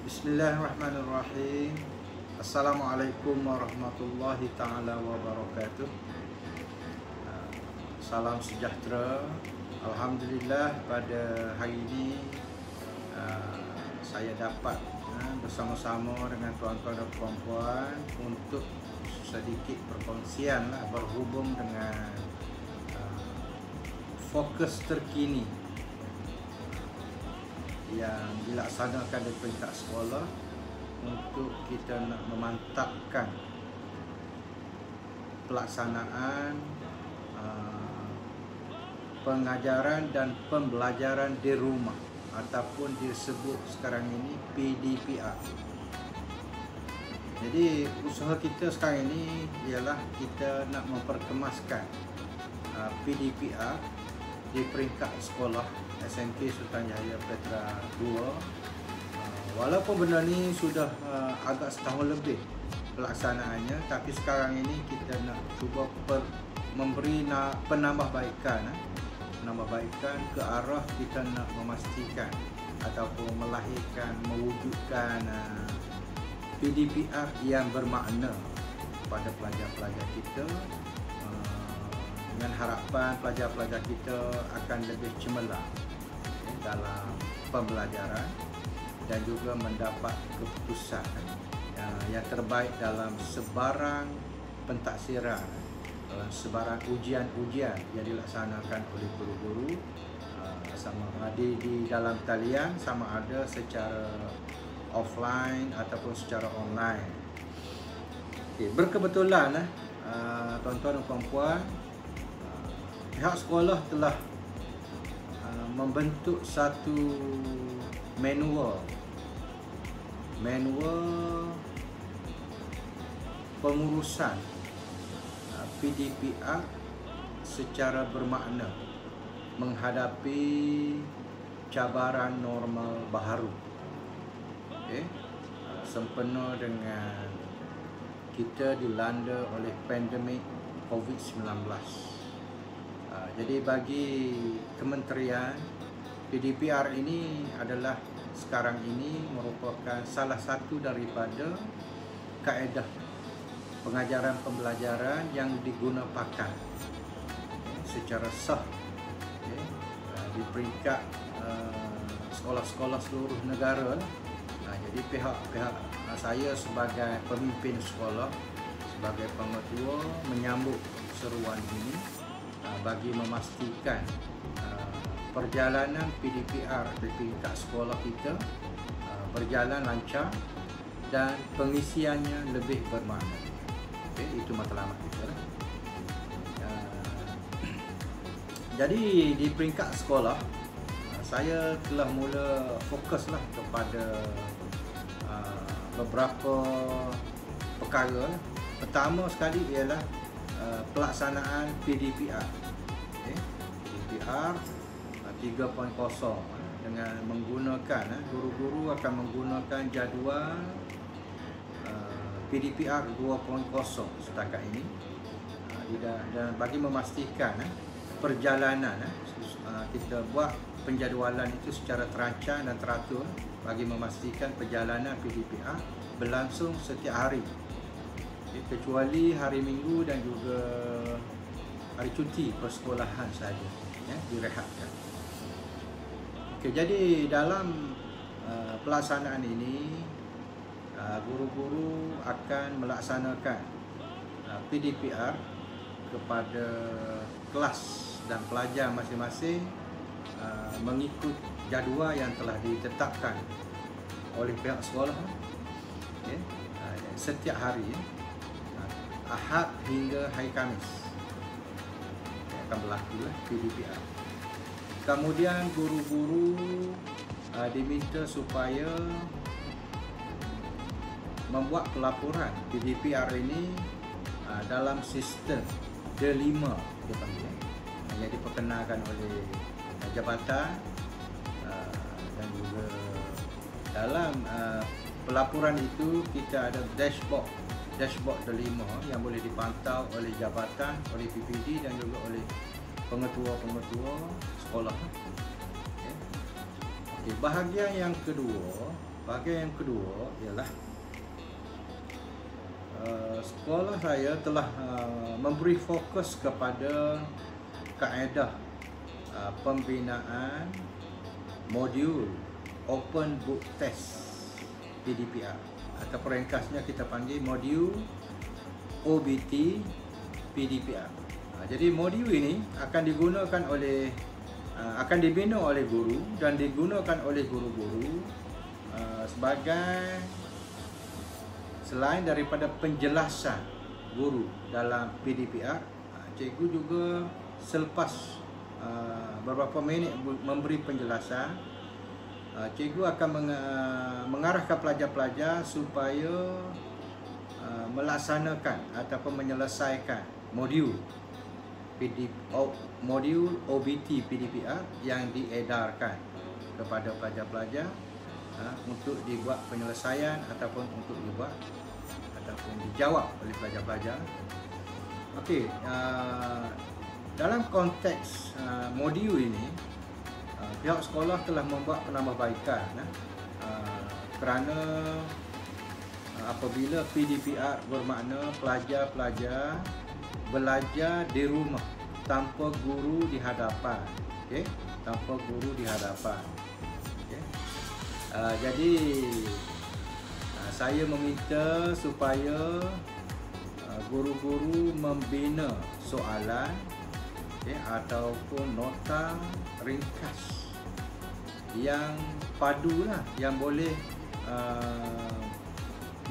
Bismillahirrahmanirrahim. Assalamualaikum warahmatullahi ta'ala wabarakatuh. Salam sejahtera. Alhamdulillah pada hari ini saya dapat bersama-sama dengan tuan-tuan dan puan-puan untuk sedikit perkongsian berhubung dengan fokus terkini yang dilaksanakan di peringkat sekolah untuk kita nak memantapkan pelaksanaan pengajaran dan pembelajaran di rumah ataupun disebut sekarang ini PDPR. Jadi usaha kita sekarang ini ialah kita nak memperkemaskan PDPR di peringkat sekolah SMK Sultan Yahya Petra 2. Walaupun benda ni sudah agak setahun lebih pelaksanaannya, tapi sekarang ini kita nak cuba memberi penambahbaikan ke arah kita nak memastikan ataupun melahirkan, mewujudkan PDPR yang bermakna pada pelajar-pelajar kita, dengan harapan pelajar-pelajar kita akan lebih cemerlang dalam pembelajaran dan juga mendapat keputusan yang terbaik dalam sebarang pentaksiran, sebarang ujian-ujian yang dilaksanakan oleh guru-guru sama di dalam talian, sama ada secara offline ataupun secara online. Berkebetulan tuan-tuan dan puan-puan, pihak sekolah telah membentuk satu manual pengurusan PDPR secara bermakna menghadapi cabaran normal baharu. Sempena dengan kita dilanda oleh pandemik COVID-19. Jadi bagi kementerian, PDPR ini adalah sekarang ini merupakan salah satu daripada kaedah pengajaran pembelajaran yang digunakan secara sah di peringkat sekolah-sekolah seluruh negara. Jadi pihak saya sebagai pemimpin sekolah, sebagai pengetua, menyambut seruan ini bagi memastikan perjalanan PDPR di tingkat sekolah kita berjalan lancar dan pengisiannya lebih bermakna. Itu matlamat kita. Jadi di peringkat sekolah, saya telah mula fokuslah kepada beberapa perkara. Pertama sekali ialah pelaksanaan PDPR. PDPR 3.0 dengan menggunakan guru-guru akan menggunakan jadual PDPR 2.0 setakat ini, dan bagi memastikan perjalanan kita buat penjadualan itu secara terancang dan teratur bagi memastikan perjalanan PDPR berlangsung setiap hari, kecuali hari Minggu dan juga hari cuti persekolahan saja direhatkan. Jadi dalam pelaksanaan ini, guru-guru akan melaksanakan PDPR kepada kelas dan pelajar masing-masing mengikut jadual yang telah ditetapkan oleh pihak sekolah setiap hari, Ahad hingga hari Khamis akan berlaku PDPR. Kemudian guru-guru diminta supaya membuat pelaporan PDPR ini dalam sistem D5 yang diperkenalkan oleh jabatan, dan juga dalam pelaporan itu kita ada dashboard D5 yang boleh dipantau oleh jabatan, oleh PPD dan juga oleh pengetua-pengetua sekolah. Bahagian yang kedua Bahagian yang kedua ialah sekolah saya telah memberi fokus kepada kaedah pembinaan modul Open Book Test PDPR, atau ringkasnya kita panggil modul OBT PDPR. Jadi modul ini akan digunakan oleh akan dibina oleh guru dan digunakan oleh guru-guru sebagai selain daripada penjelasan guru dalam PDPR, cikgu juga selepas beberapa minit memberi penjelasan, cikgu akan mengarahkan pelajar-pelajar supaya melaksanakan ataupun menyelesaikan modul OBT PDPR yang diedarkan kepada pelajar-pelajar untuk dibuat penyelesaian ataupun untuk dibuat ataupun dijawab oleh pelajar-pelajar. Okey, dalam konteks modul ini, pihak sekolah telah membuat penambahbaikan kerana apabila PDPR bermakna pelajar-pelajar belajar di rumah tanpa guru di hadapan, okey, tanpa guru di hadapan. Okey. Jadi saya meminta supaya guru-guru membina soalan, okey, ataupun nota ringkas yang padulah, yang boleh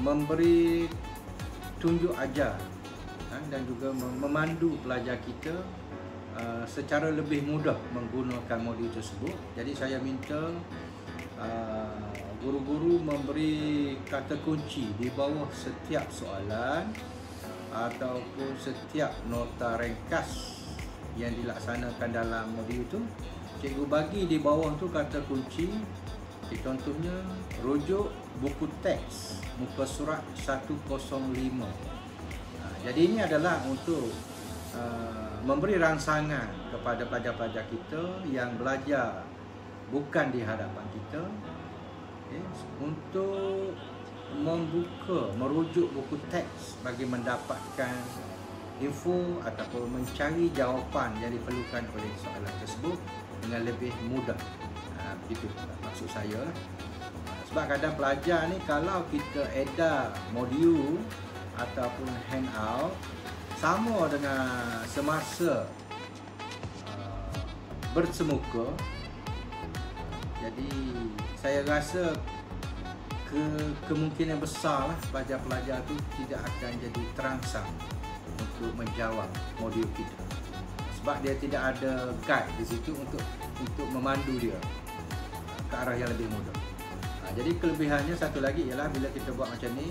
memberi tunjuk ajar dan juga memandu pelajar kita secara lebih mudah menggunakan modul tersebut. Jadi saya minta guru-guru memberi kata kunci di bawah setiap soalan ataupun setiap nota ringkas yang dilaksanakan dalam modul itu. Cikgu bagi di bawah tu kata kunci, contohnya rujuk buku teks muka surat 105. Jadi ini adalah untuk memberi rangsangan kepada pelajar-pelajar kita yang belajar bukan di hadapan kita, okay, untuk merujuk buku teks bagi mendapatkan info ataupun mencari jawapan yang diperlukan oleh soalan tersebut dengan lebih mudah. Begitu maksud saya. Sebab kadang pelajar ni kalau kita edar modul ataupun handout sama dengan semasa bersemuka, jadi saya rasa kemungkinan besar pelajar-pelajar tu tidak akan jadi terangsang untuk menjawab modul kita, sebab dia tidak ada guide di situ untuk memandu dia ke arah yang lebih mudah. Jadi kelebihannya satu lagi ialah bila kita buat macam ni,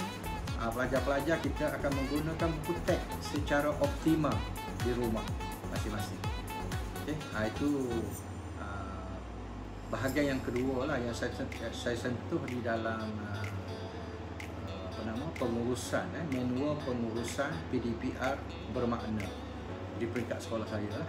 pelajar-pelajar kita akan menggunakan buku teks secara optimal di rumah masing-masing. Okay? Itu bahagian yang kedua lah yang saya sentuh di dalam pengurusan manual pengurusan PDPR bermakna di peringkat sekolah saya.